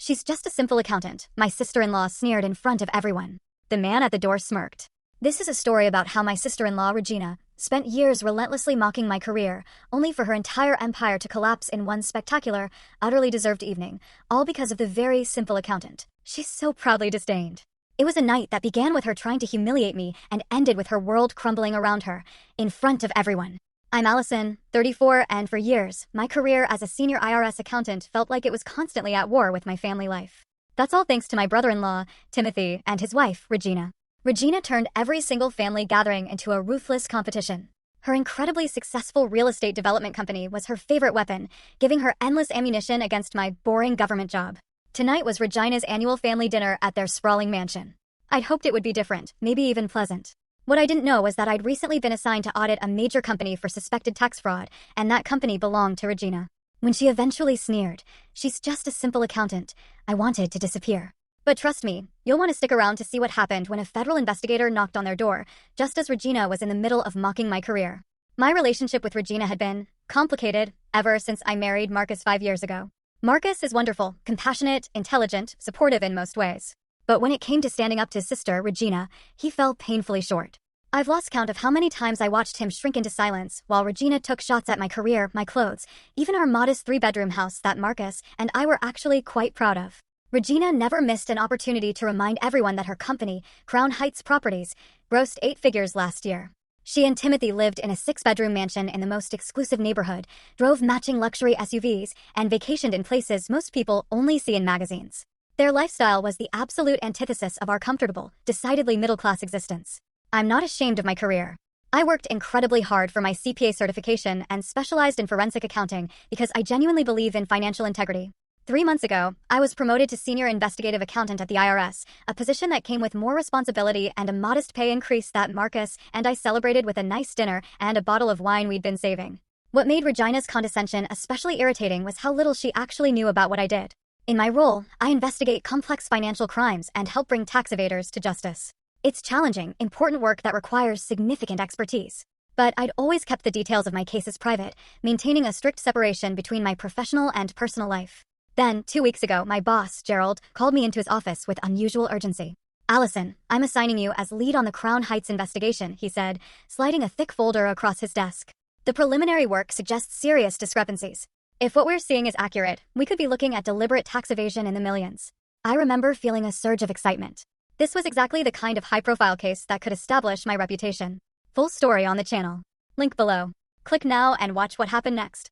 "She's just a simple accountant," my sister-in-law sneered in front of everyone. The man at the door smirked. This is a story about how my sister-in-law, Regina, spent years relentlessly mocking my career, only for her entire empire to collapse in one spectacular, utterly deserved evening, all because of the very simple accountant she's so proudly disdained. It was a night that began with her trying to humiliate me and ended with her world crumbling around her, in front of everyone. I'm Allison, 34, and for years, my career as a senior IRS accountant felt like it was constantly at war with my family life. That's all thanks to my brother-in-law, Timothy, and his wife, Regina. Regina turned every single family gathering into a ruthless competition. Her incredibly successful real estate development company was her favorite weapon, giving her endless ammunition against my boring government job. Tonight was Regina's annual family dinner at their sprawling mansion. I'd hoped it would be different, maybe even pleasant. What I didn't know was that I'd recently been assigned to audit a major company for suspected tax fraud, and that company belonged to Regina. When she eventually sneered, "She's just a simple accountant," I wanted to disappear. But trust me, you'll want to stick around to see what happened when a federal investigator knocked on their door, just as Regina was in the middle of mocking my career. My relationship with Regina had been complicated ever since I married Marcus 5 years ago. Marcus is wonderful, compassionate, intelligent, supportive in most ways. But when it came to standing up to his sister, Regina, he fell painfully short. I've lost count of how many times I watched him shrink into silence while Regina took shots at my career, my clothes, even our modest 3-bedroom house that Marcus and I were actually quite proud of. Regina never missed an opportunity to remind everyone that her company, Crown Heights Properties, grossed 8 figures last year. She and Timothy lived in a 6-bedroom mansion in the most exclusive neighborhood, drove matching luxury SUVs, and vacationed in places most people only see in magazines. Their lifestyle was the absolute antithesis of our comfortable, decidedly middle-class existence. I'm not ashamed of my career. I worked incredibly hard for my CPA certification and specialized in forensic accounting because I genuinely believe in financial integrity. 3 months ago, I was promoted to senior investigative accountant at the IRS, a position that came with more responsibility and a modest pay increase that Marcus and I celebrated with a nice dinner and a bottle of wine we'd been saving. What made Regina's condescension especially irritating was how little she actually knew about what I did. In my role, I investigate complex financial crimes and help bring tax evaders to justice. It's challenging, important work that requires significant expertise. But I'd always kept the details of my cases private, maintaining a strict separation between my professional and personal life. Then, 2 weeks ago, my boss, Gerald, called me into his office with unusual urgency. "Allison, I'm assigning you as lead on the Crown Heights investigation," he said, sliding a thick folder across his desk. "The preliminary work suggests serious discrepancies. If what we're seeing is accurate, we could be looking at deliberate tax evasion in the millions." I remember feeling a surge of excitement. This was exactly the kind of high-profile case that could establish my reputation. Full story on the channel. Link below. Click now and watch what happened next.